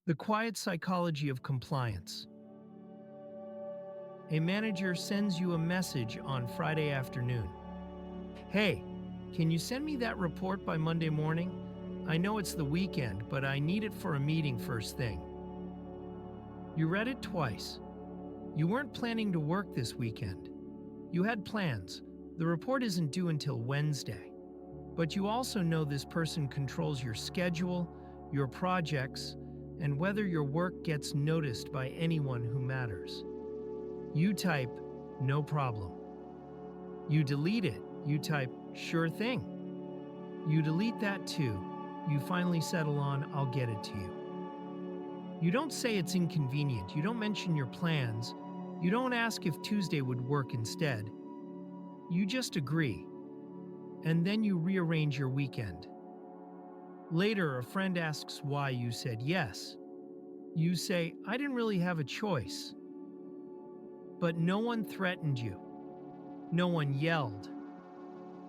The quiet psychology of compliance. A manager sends you a message on Friday afternoon. Hey, can you send me that report by Monday morning? I know it's the weekend, but I need it for a meeting first thing. You read it twice. You weren't planning to work this weekend. You had plans. The report isn't due until Wednesday. But you also know this person controls your schedule, your projects, and whether your work gets noticed by anyone who matters. You type, no problem. You delete it. You type, sure thing. You delete that too. You finally settle on, I'll get it to you. You don't say it's inconvenient. You don't mention your plans. You don't ask if Tuesday would work instead. You just agree. And then you rearrange your weekend. Later, a friend asks why you said yes. You say, I didn't really have a choice. But no one threatened you. No one yelled.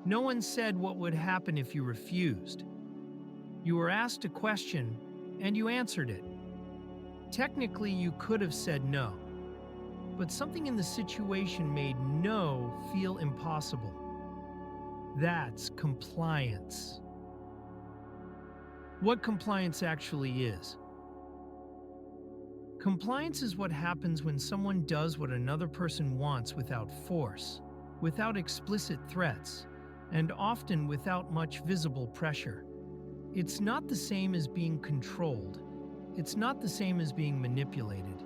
No one said what would happen if you refused. You were asked a question, and you answered it. Technically, you could have said no. But something in the situation made no feel impossible. That's compliance. What compliance actually is. Compliance is what happens when someone does what another person wants without force, without explicit threats, and often without much visible pressure. It's not the same as being controlled. It's not the same as being manipulated.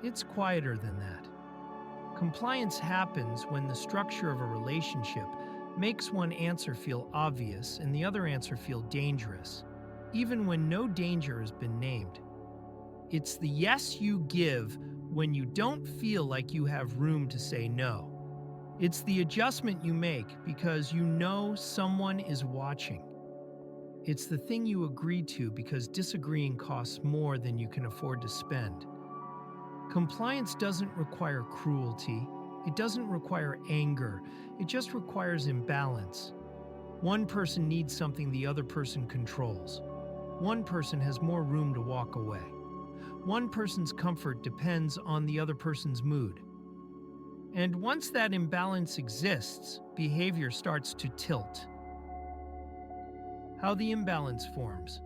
It's quieter than that. Compliance happens when the structure of a relationship makes one answer feel obvious and the other answer feel dangerous, even when no danger has been named. It's the yes you give when you don't feel like you have room to say no. It's the adjustment you make because you know someone is watching. It's the thing you agree to because disagreeing costs more than you can afford to spend. Compliance doesn't require cruelty. It doesn't require anger. It just requires imbalance. One person needs something the other person controls. One person has more room to walk away. One person's comfort depends on the other person's mood. And once that imbalance exists, behavior starts to tilt. How the imbalance forms.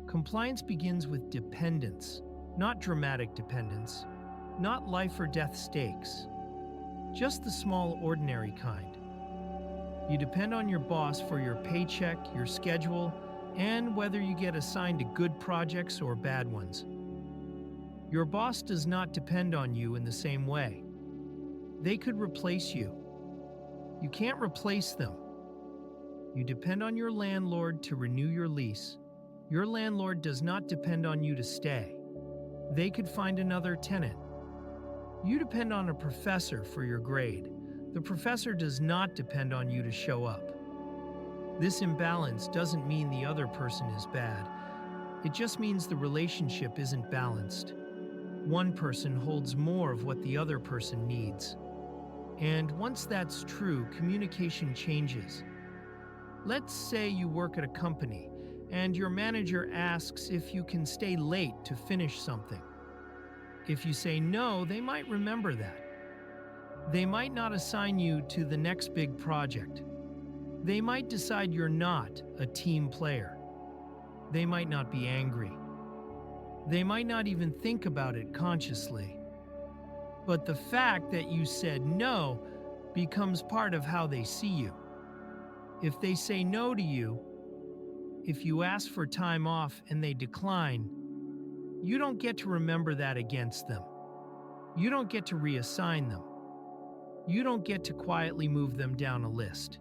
Compliance begins with dependence, not dramatic dependence, not life or death stakes, just the small, ordinary kind. You depend on your boss for your paycheck, your schedule, and whether you get assigned to good projects or bad ones. Your boss does not depend on you in the same way. They could replace you. You can't replace them. You depend on your landlord to renew your lease. Your landlord does not depend on you to stay. They could find another tenant. You depend on a professor for your grade. The professor does not depend on you to show up. This imbalance doesn't mean the other person is bad. It just means the relationship isn't balanced. One person holds more of what the other person needs. And once that's true, communication changes. Let's say you work at a company, and your manager asks if you can stay late to finish something. If you say no, they might remember that. They might not assign you to the next big project. They might decide you're not a team player. They might not be angry. They might not even think about it consciously. But the fact that you said no becomes part of how they see you. If they say no to you, if you ask for time off and they decline, you don't get to remember that against them. You don't get to reassign them. You don't get to quietly move them down a list.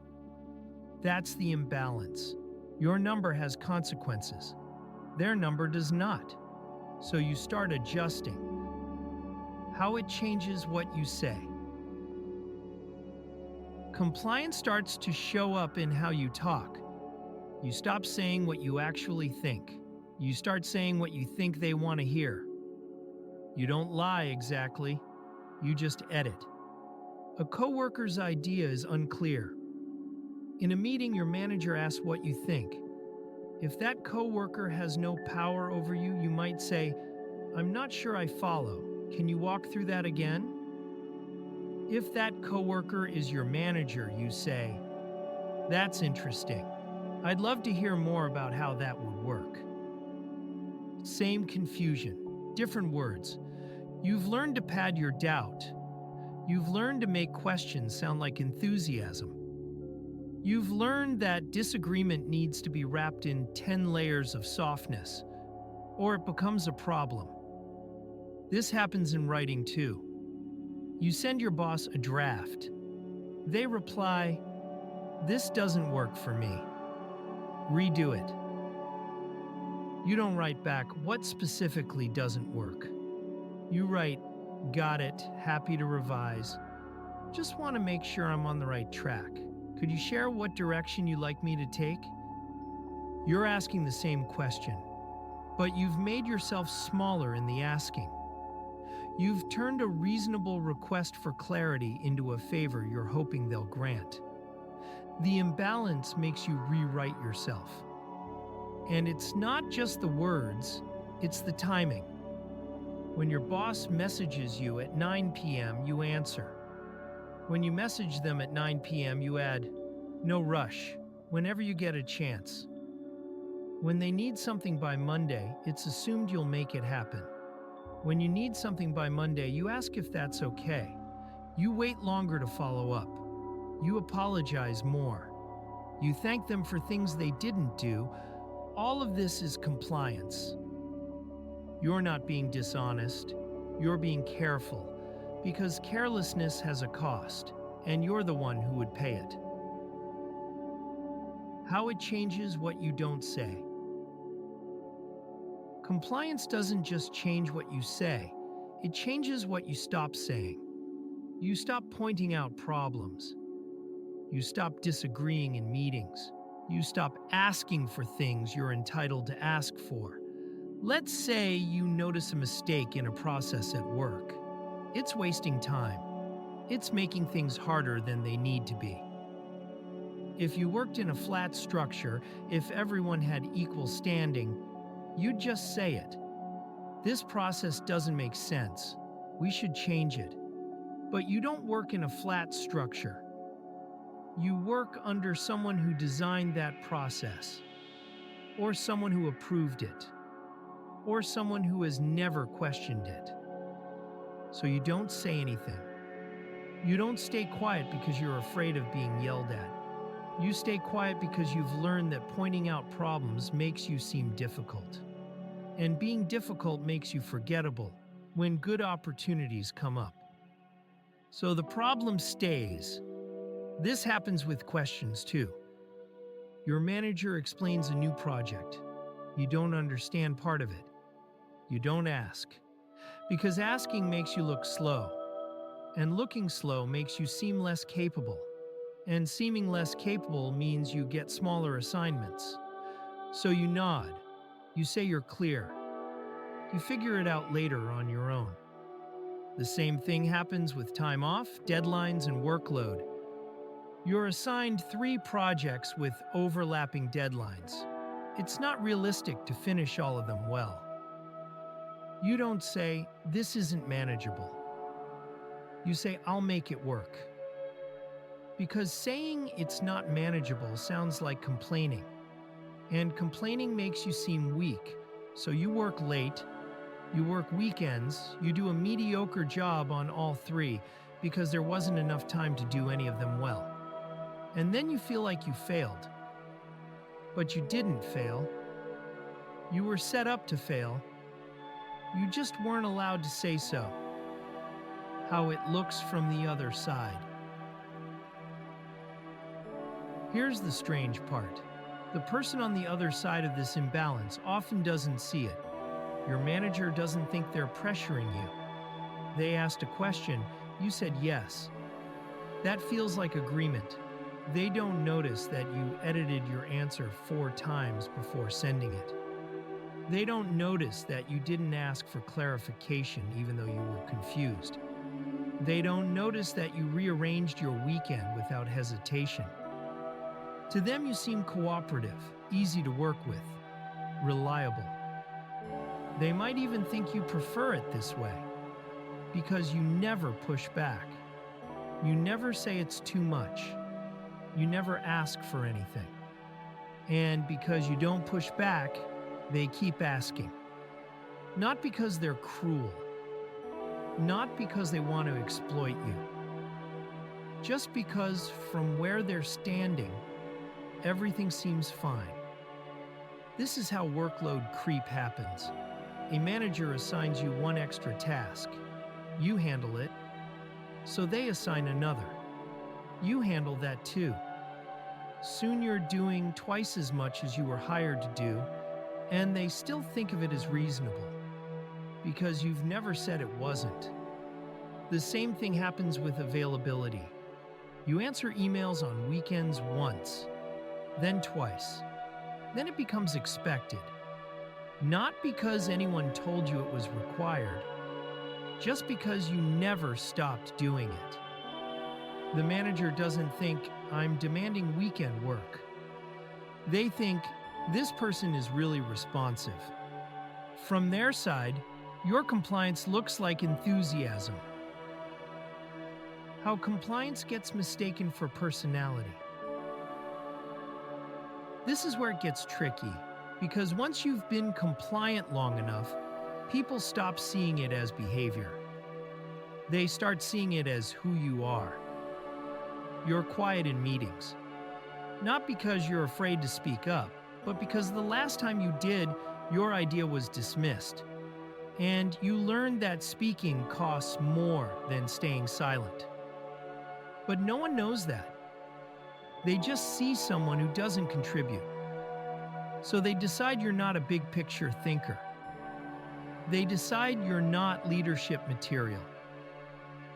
That's the imbalance. Your number has consequences. Their number does not. So you start adjusting. How it changes what you say. Compliance starts to show up in how you talk. You stop saying what you actually think. You start saying what you think they want to hear. You don't lie exactly. You just edit. A coworker's idea is unclear. In a meeting, your manager asks what you think. If that coworker has no power over you, you might say, "I'm not sure I follow. Can you walk through that again?" If that coworker is your manager, you say, "That's interesting. I'd love to hear more about how that would work." Same confusion, different words. You've learned to pad your doubt. You've learned to make questions sound like enthusiasm. You've learned that disagreement needs to be wrapped in 10 layers of softness, or it becomes a problem. This happens in writing too. You send your boss a draft. They reply, "This doesn't work for me. Redo it." You don't write back, "What specifically doesn't work?" You write, "Got it, happy to revise. Just want to make sure I'm on the right track. Could you share what direction you'd like me to take?" You're asking the same question, but you've made yourself smaller in the asking. You've turned a reasonable request for clarity into a favor you're hoping they'll grant. The imbalance makes you rewrite yourself. And it's not just the words, it's the timing. When your boss messages you at 9 p.m., you answer. When you message them at 9 p.m., you add, "No rush, whenever you get a chance." When they need something by Monday, it's assumed you'll make it happen. When you need something by Monday, you ask if that's okay. You wait longer to follow up. You apologize more. You thank them for things they didn't do. All of this is compliance. You're not being dishonest. You're being careful, because carelessness has a cost, and you're the one who would pay it. How it changes what you don't say. Compliance doesn't just change what you say, it changes what you stop saying. You stop pointing out problems. You stop disagreeing in meetings. You stop asking for things you're entitled to ask for. Let's say you notice a mistake in a process at work. It's wasting time. It's making things harder than they need to be. If you worked in a flat structure, if everyone had equal standing, you'd just say it. "This process doesn't make sense. We should change it." But you don't work in a flat structure. You work under someone who designed that process, or someone who approved it, or someone who has never questioned it. So you don't say anything. You don't stay quiet because you're afraid of being yelled at. You stay quiet because you've learned that pointing out problems makes you seem difficult. And being difficult makes you forgettable when good opportunities come up. So the problem stays. This happens with questions too. Your manager explains a new project. You don't understand part of it. You don't ask. Because asking makes you look slow. And looking slow makes you seem less capable. And seeming less capable means you get smaller assignments. So you nod. You say you're clear. You figure it out later on your own. The same thing happens with time off, deadlines, and workload. You're assigned 3 projects with overlapping deadlines. It's not realistic to finish all of them well. You don't say, "This isn't manageable." You say, "I'll make it work." Because saying it's not manageable sounds like complaining. And complaining makes you seem weak. So you work late, you work weekends, you do a mediocre job on all 3 because there wasn't enough time to do any of them well. And then you feel like you failed. But you didn't fail. You were set up to fail. You just weren't allowed to say so. How it looks from the other side. Here's the strange part. The person on the other side of this imbalance often doesn't see it. Your manager doesn't think they're pressuring you. They asked a question, you said yes. That feels like agreement. They don't notice that you edited your answer 4 times before sending it. They don't notice that you didn't ask for clarification even though you were confused. They don't notice that you rearranged your weekend without hesitation. To them, you seem cooperative, easy to work with, reliable. They might even think you prefer it this way because you never push back. You never say it's too much. You never ask for anything. And because you don't push back, they keep asking. Not because they're cruel, not because they want to exploit you, just because from where they're standing, everything seems fine. This is how workload creep happens. A manager assigns you one extra task. You handle it, so they assign another. You handle that too. Soon you're doing twice as much as you were hired to do, and they still think of it as reasonable, because you've never said it wasn't. The same thing happens with availability. You answer emails on weekends once, then twice. Then it becomes expected. Not because anyone told you it was required, just because you never stopped doing it. The manager doesn't think, I'm demanding weekend work. They think, this person is really responsive. From their side, your compliance looks like enthusiasm. How compliance gets mistaken for personality. This is where it gets tricky, because once you've been compliant long enough, people stop seeing it as behavior. They start seeing it as who you are. You're quiet in meetings. Not because you're afraid to speak up, but because the last time you did, your idea was dismissed. And you learned that speaking costs more than staying silent. But no one knows that. They just see someone who doesn't contribute. So they decide you're not a big picture thinker. They decide you're not leadership material.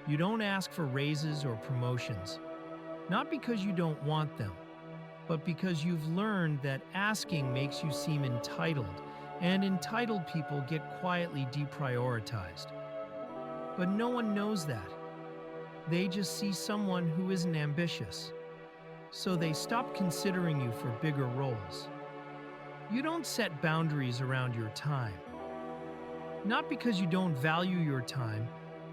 You don't ask for raises or promotions, not because you don't want them, but because you've learned that asking makes you seem entitled, and entitled people get quietly deprioritized. But no one knows that. They just see someone who isn't ambitious, so they stop considering you for bigger roles. You don't set boundaries around your time. Not because you don't value your time,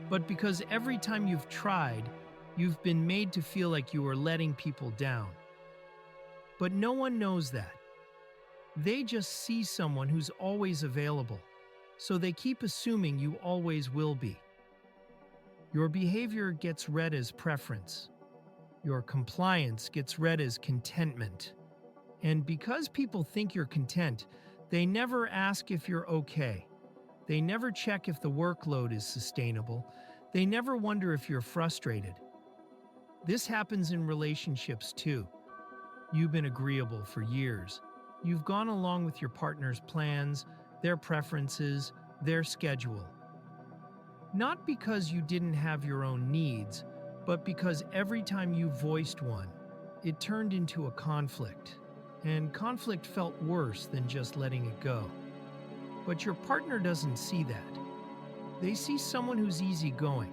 but because every time you've tried, you've been made to feel like you are letting people down. But no one knows that. They just see someone who's always available, so they keep assuming you always will be. Your behavior gets read as preference. Your compliance gets read as contentment. And because people think you're content, they never ask if you're okay. They never check if the workload is sustainable. They never wonder if you're frustrated. This happens in relationships too. You've been agreeable for years. You've gone along with your partner's plans, their preferences, their schedule. Not because you didn't have your own needs, but because every time you voiced one, it turned into a conflict. And conflict felt worse than just letting it go. But your partner doesn't see that. They see someone who's easygoing,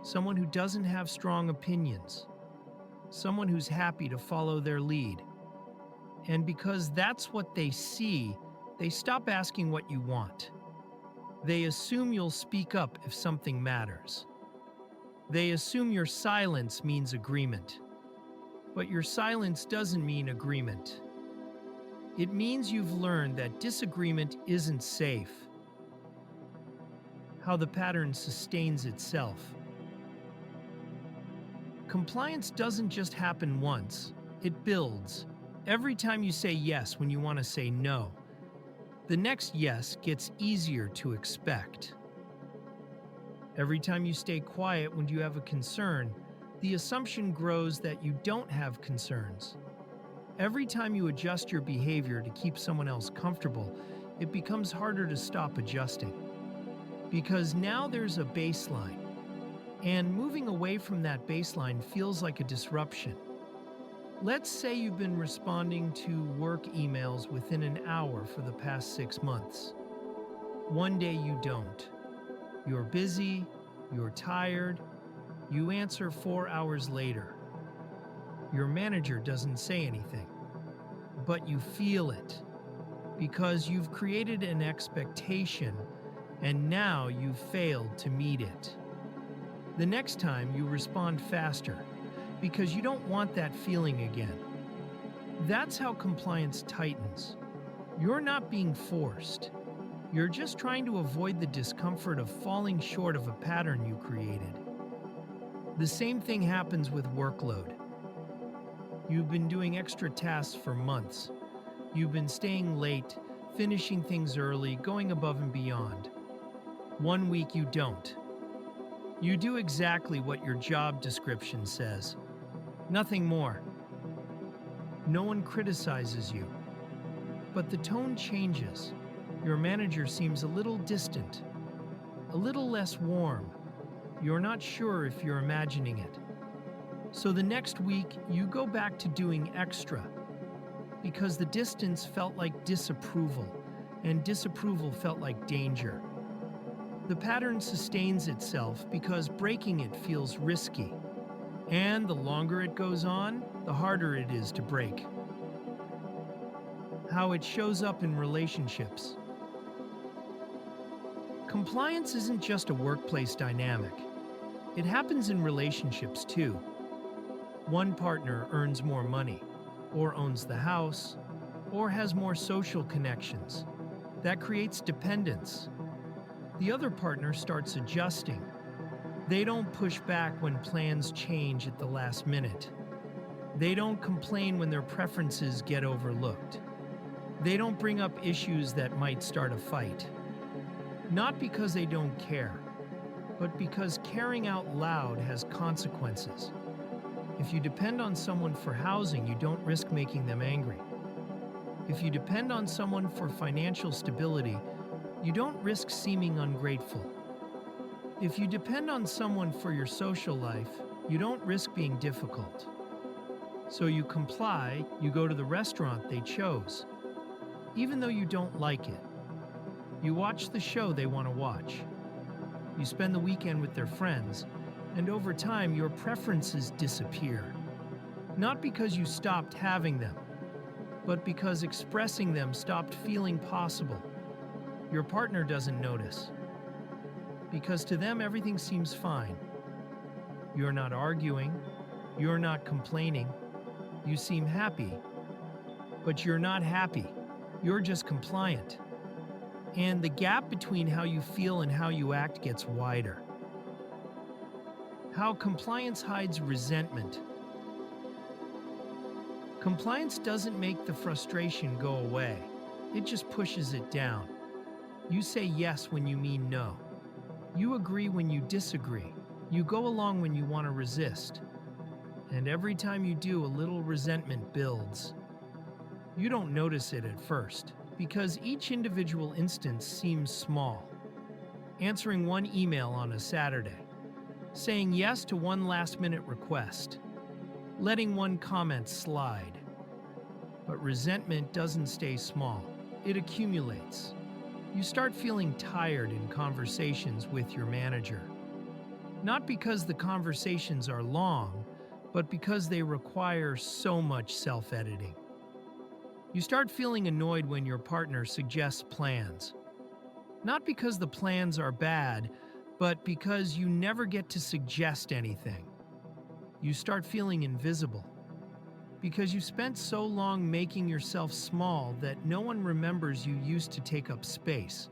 someone who doesn't have strong opinions, someone who's happy to follow their lead. And because that's what they see, they stop asking what you want. They assume you'll speak up if something matters. They assume your silence means agreement. But your silence doesn't mean agreement. It means you've learned that disagreement isn't safe. How the pattern sustains itself. Compliance doesn't just happen once, it builds. Every time you say yes when you want to say no, the next yes gets easier to expect. Every time you stay quiet when you have a concern, the assumption grows that you don't have concerns. Every time you adjust your behavior to keep someone else comfortable, it becomes harder to stop adjusting. Because now there's a baseline, and moving away from that baseline feels like a disruption. Let's say you've been responding to work emails within an hour for the past 6 months. One day you don't. You're busy, you're tired, you answer 4 hours later. Your manager doesn't say anything. but you feel it because you've created an expectation and now you've failed to meet it. The next time you respond faster because you don't want that feeling again. That's how compliance tightens. You're not being forced. You're just trying to avoid the discomfort of falling short of a pattern you created. The same thing happens with workload. You've been doing extra tasks for months. You've been staying late, finishing things early, going above and beyond. One week you don't. You do exactly what your job description says. Nothing more. No one criticizes you. But the tone changes. Your manager seems a little distant, a little less warm. You're not sure if you're imagining it. So the next week, you go back to doing extra because the distance felt like disapproval, and disapproval felt like danger. The pattern sustains itself because breaking it feels risky, and the longer it goes on, the harder it is to break. How it shows up in relationships. Compliance isn't just a workplace dynamic. It happens in relationships too. One partner earns more money, or owns the house, or has more social connections. That creates dependence. The other partner starts adjusting. They don't push back when plans change at the last minute. They don't complain when their preferences get overlooked. They don't bring up issues that might start a fight. Not because they don't care, but because caring out loud has consequences. If you depend on someone for housing, you don't risk making them angry. If you depend on someone for financial stability, you don't risk seeming ungrateful. If you depend on someone for your social life, you don't risk being difficult. So you comply, you go to the restaurant they chose, even though you don't like it. You watch the show they want to watch. You spend the weekend with their friends, and over time your preferences disappear. Not because you stopped having them, but because expressing them stopped feeling possible. Your partner doesn't notice, because to them everything seems fine. You're not arguing, you're not complaining, you seem happy, but you're not happy. You're just compliant. And the gap between how you feel and how you act gets wider. How compliance hides resentment. Compliance doesn't make the frustration go away. It just pushes it down. You say yes when you mean no. You agree when you disagree. You go along when you want to resist. And every time you do, a little resentment builds. You don't notice it at first, because each individual instance seems small. Answering one email on a Saturday, saying yes to one last-minute request, letting one comment slide. But resentment doesn't stay small. It accumulates. You start feeling tired in conversations with your manager. Not because the conversations are long, but because they require so much self-editing. You start feeling annoyed when your partner suggests plans. Not because the plans are bad, but because you never get to suggest anything. You start feeling invisible. Because you spent so long making yourself small that no one remembers you used to take up space.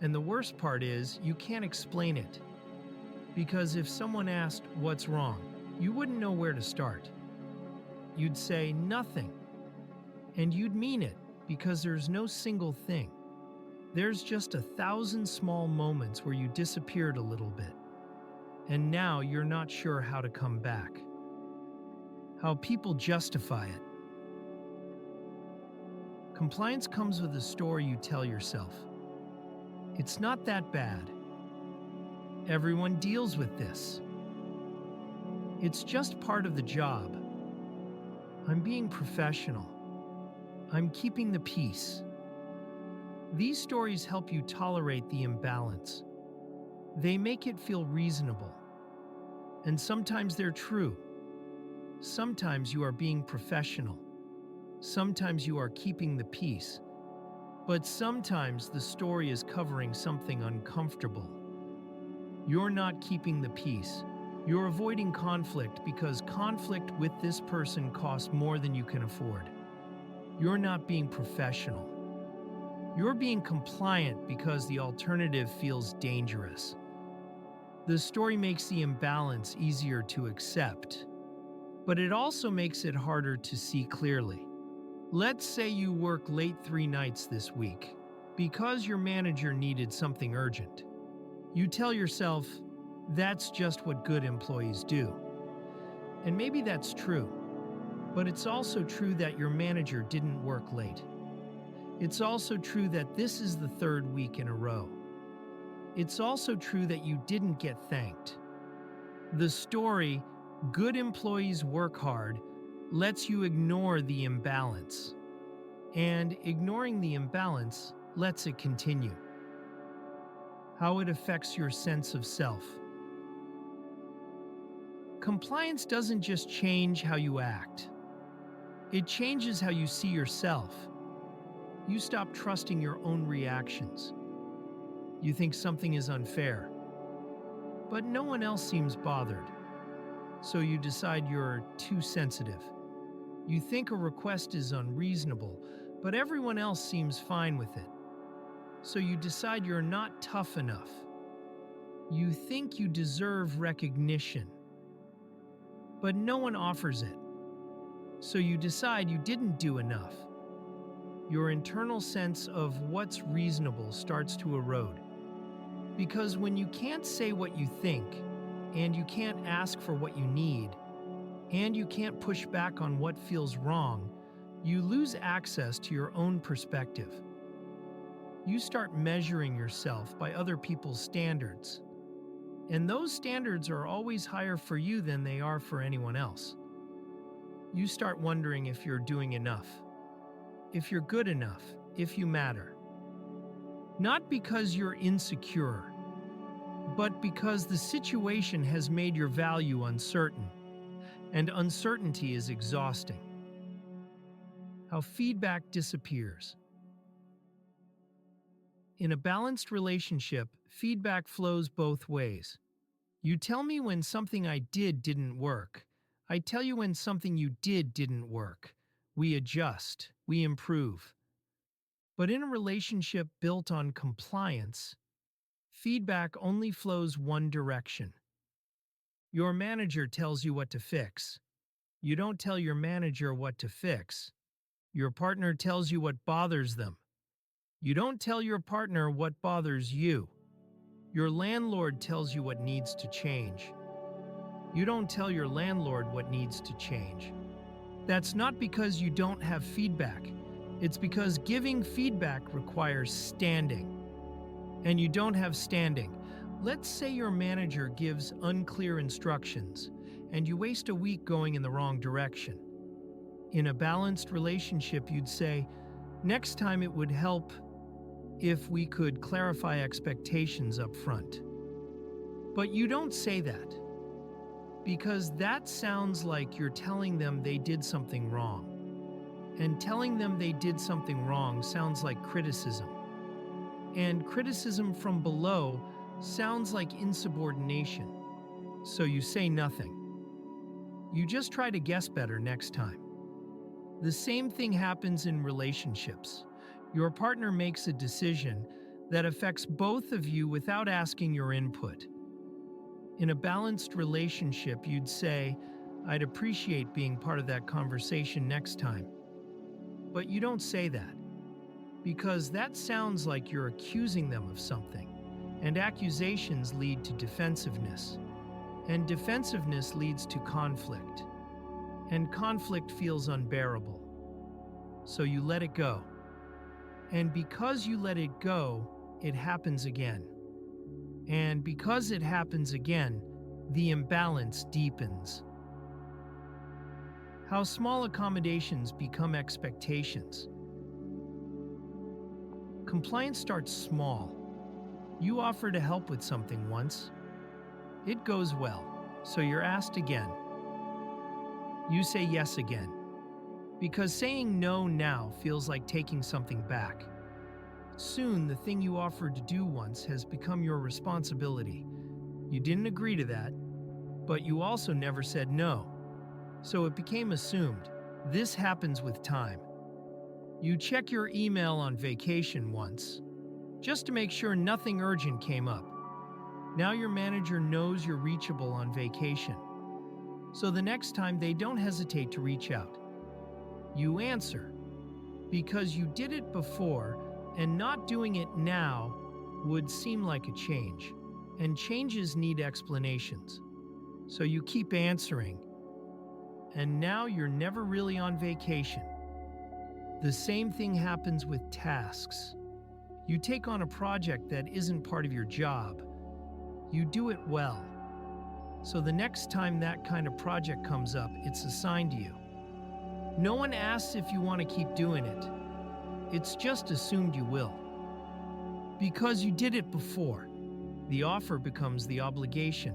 And the worst part is, you can't explain it. Because if someone asked, "What's wrong?" you wouldn't know where to start. You'd say, "Nothing." And you'd mean it, because there's no single thing. There's just 1,000 small moments where you disappeared a little bit. And now you're not sure how to come back. How people justify it. Compliance comes with a story you tell yourself. It's not that bad. Everyone deals with this. It's just part of the job. I'm being professional. I'm keeping the peace. These stories help you tolerate the imbalance. They make it feel reasonable. And sometimes they're true. Sometimes you are being professional. Sometimes you are keeping the peace, but sometimes the story is covering something uncomfortable. You're not keeping the peace. You're avoiding conflict because conflict with this person costs more than you can afford. You're not being professional. You're being compliant because the alternative feels dangerous. The story makes the imbalance easier to accept, but it also makes it harder to see clearly. Let's say you work late 3 nights this week because your manager needed something urgent. You tell yourself, that's just what good employees do. And maybe that's true, but it's also true that your manager didn't work late. It's also true that this is the 3rd week in a row. It's also true that you didn't get thanked. The story, good employees work hard, lets you ignore the imbalance. And ignoring the imbalance lets it continue. How it affects your sense of self. Compliance doesn't just change how you act. It changes how you see yourself. You stop trusting your own reactions. You think something is unfair, but no one else seems bothered. So you decide you're too sensitive. You think a request is unreasonable, but everyone else seems fine with it. So you decide you're not tough enough. You think you deserve recognition, but no one offers it. So you decide you didn't do enough. Your internal sense of what's reasonable starts to erode. Because when you can't say what you think, and you can't ask for what you need, and you can't push back on what feels wrong, you lose access to your own perspective. You start measuring yourself by other people's standards. And those standards are always higher for you than they are for anyone else. You start wondering if you're doing enough, if you're good enough, if you matter. Not because you're insecure, but because the situation has made your value uncertain, and uncertainty is exhausting. How feedback disappears. In a balanced relationship, feedback flows both ways. You tell me when something I did didn't work. I tell you when something you didn't work. We adjust, we improve. But in a relationship built on compliance, feedback only flows one direction. Your manager tells you what to fix. You don't tell your manager what to fix. Your partner tells you what bothers them. You don't tell your partner what bothers you. Your landlord tells you what needs to change. You don't tell your landlord what needs to change. That's not because you don't have feedback. It's because giving feedback requires standing. And you don't have standing. Let's say your manager gives unclear instructions, and you waste a week going in the wrong direction. In a balanced relationship, you'd say, next time it would help if we could clarify expectations up front. But you don't say that, because that sounds like you're telling them they did something wrong. And telling them they did something wrong sounds like criticism. And criticism from below sounds like insubordination. So you say nothing. You just try to guess better next time. The same thing happens in relationships. Your partner makes a decision that affects both of you without asking your input. In a balanced relationship, you'd say, I'd appreciate being part of that conversation next time. But you don't say that, because that sounds like you're accusing them of something, and accusations lead to defensiveness, and defensiveness leads to conflict, and conflict feels unbearable. So you let it go. And because you let it go, it happens again. And because it happens again, the imbalance deepens. How small accommodations become expectations. Compliance starts small. You offer to help with something once. It goes well, so you're asked again. You say yes again. Because saying no now feels like taking something back. Soon, the thing you offered to do once has become your responsibility. You didn't agree to that, but you also never said no. So it became assumed. This happens with time. You check your email on vacation once, just to make sure nothing urgent came up. Now your manager knows you're reachable on vacation. So the next time they don't hesitate to reach out. You answer. Because you did it before, and not doing it now would seem like a change. And changes need explanations. So you keep answering. And now you're never really on vacation. The same thing happens with tasks. You take on a project that isn't part of your job. You do it well. So the next time that kind of project comes up, it's assigned to you. No one asks if you want to keep doing it. It's just assumed you will. Because you did it before, the offer becomes the obligation.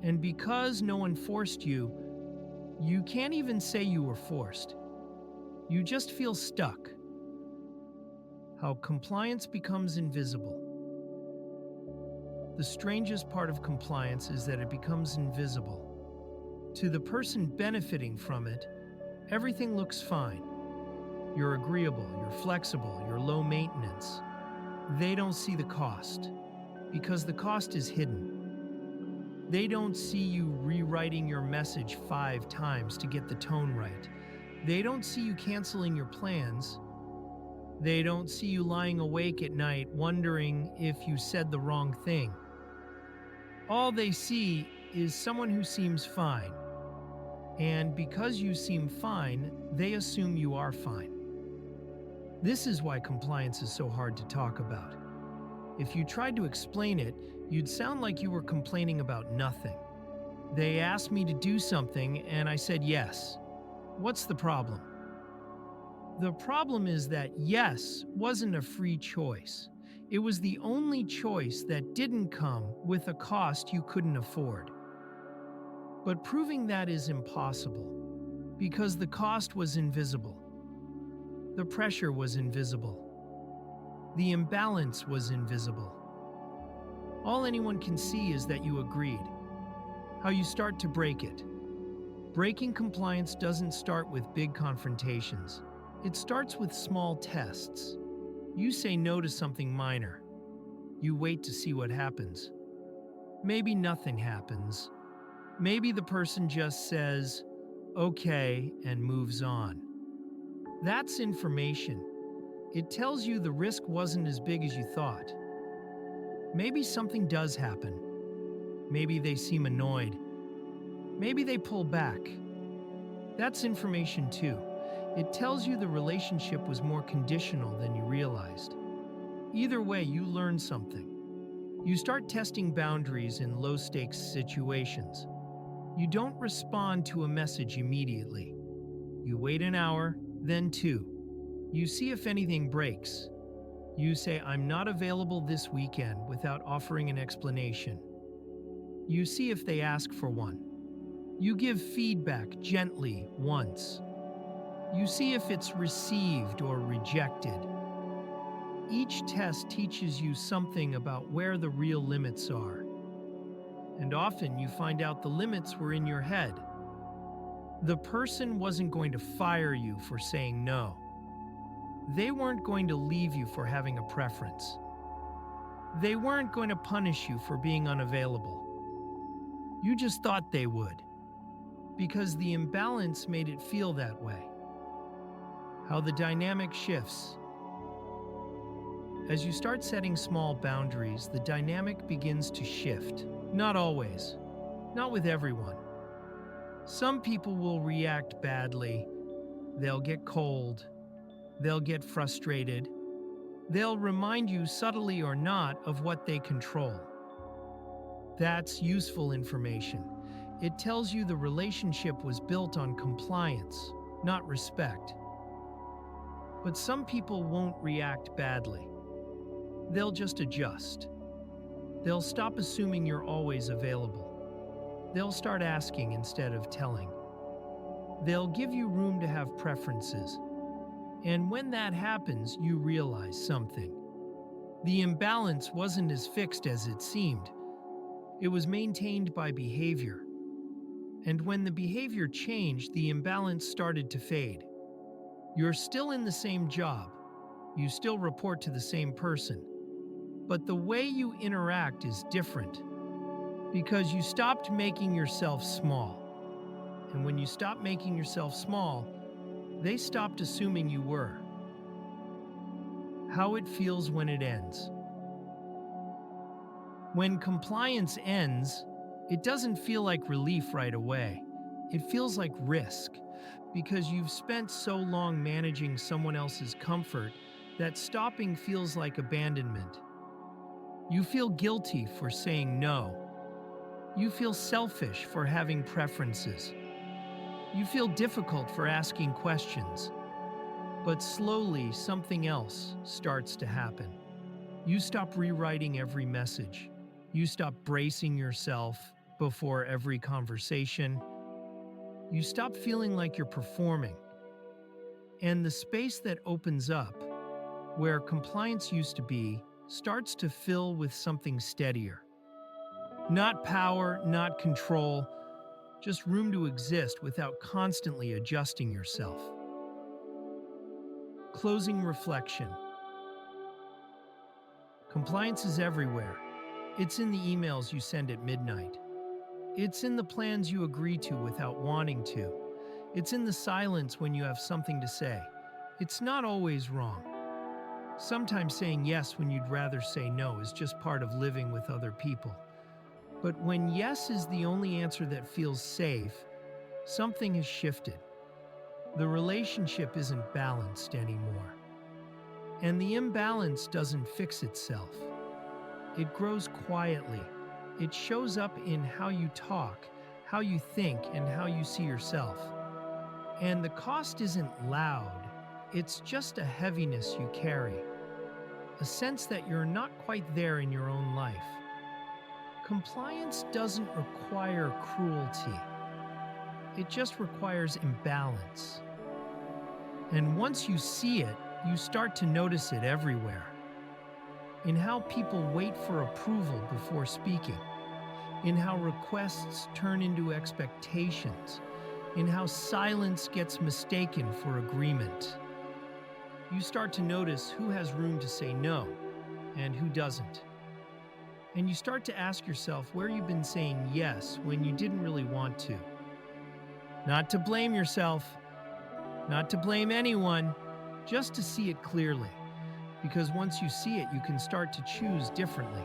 And because no one forced you, you can't even say you were forced. You just feel stuck. How compliance becomes invisible. The strangest part of compliance is that it becomes invisible. To the person benefiting from it, everything looks fine. You're agreeable, you're flexible, you're low maintenance. They don't see the cost, because the cost is hidden. They don't see you rewriting your message 5 times to get the tone right. They don't see you canceling your plans. They don't see you lying awake at night wondering if you said the wrong thing. All they see is someone who seems fine. And because you seem fine, they assume you are fine. This is why compliance is so hard to talk about. If you tried to explain it, you'd sound like you were complaining about nothing. They asked me to do something and I said yes. What's the problem? The problem is that yes wasn't a free choice. It was the only choice that didn't come with a cost you couldn't afford. But proving that is impossible, because the cost was invisible. The pressure was invisible. The imbalance was invisible. All anyone can see is that you agreed. How you start to break it. Breaking compliance doesn't start with big confrontations. It starts with small tests. You say no to something minor. You wait to see what happens. Maybe nothing happens. Maybe the person just says, okay, and moves on. That's information. It tells you the risk wasn't as big as you thought. Maybe something does happen. Maybe they seem annoyed. Maybe they pull back. That's information too. It tells you the relationship was more conditional than you realized. Either way, you learn something. You start testing boundaries in low-stakes situations. You don't respond to a message immediately. You wait an hour, then 2. You see if anything breaks. You say, I'm not available this weekend without offering an explanation. You see if they ask for one. You give feedback gently once. You see if it's received or rejected. Each test teaches you something about where the real limits are. And often you find out the limits were in your head. The person wasn't going to fire you for saying no. They weren't going to leave you for having a preference. They weren't going to punish you for being unavailable. You just thought they would, because the imbalance made it feel that way. How the dynamic shifts. As you start setting small boundaries, the dynamic begins to shift. Not always. Not with everyone. Some people will react badly. They'll get cold. They'll get frustrated. They'll remind you, subtly or not, of what they control. That's useful information. It tells you the relationship was built on compliance, not respect. But some people won't react badly. They'll just adjust. They'll stop assuming you're always available. They'll start asking instead of telling. They'll give you room to have preferences. And when that happens, you realize something. The imbalance wasn't as fixed as it seemed. It was maintained by behavior. And when the behavior changed, the imbalance started to fade. You're still in the same job. You still report to the same person. But the way you interact is different. Because you stopped making yourself small. And when you stop making yourself small, they stopped assuming you were. How it feels when it ends. When compliance ends, it doesn't feel like relief right away. It feels like risk, because you've spent so long managing someone else's comfort that stopping feels like abandonment. You feel guilty for saying no. You feel selfish for having preferences. You feel difficult for asking questions. But slowly, something else starts to happen. You stop rewriting every message. You stop bracing yourself before every conversation. You stop feeling like you're performing. And the space that opens up, where compliance used to be, starts to fill with something steadier. Not power, not control, just room to exist without constantly adjusting yourself. Closing reflection. Compliance is everywhere. It's in the emails you send at midnight. It's in the plans you agree to without wanting to. It's in the silence when you have something to say. It's not always wrong. Sometimes saying yes when you'd rather say no is just part of living with other people. But when yes is the only answer that feels safe, something has shifted. The relationship isn't balanced anymore. And the imbalance doesn't fix itself. It grows quietly. It shows up in how you talk, how you think, and how you see yourself. And the cost isn't loud. It's just a heaviness you carry. A sense that you're not quite there in your own life. Compliance doesn't require cruelty. It just requires imbalance. And once you see it, you start to notice it everywhere. In how people wait for approval before speaking. In how requests turn into expectations. In how silence gets mistaken for agreement. You start to notice who has room to say no and who doesn't. And you start to ask yourself where you've been saying yes when you didn't really want to. Not to blame yourself, not to blame anyone, just to see it clearly. Because once you see it, you can start to choose differently.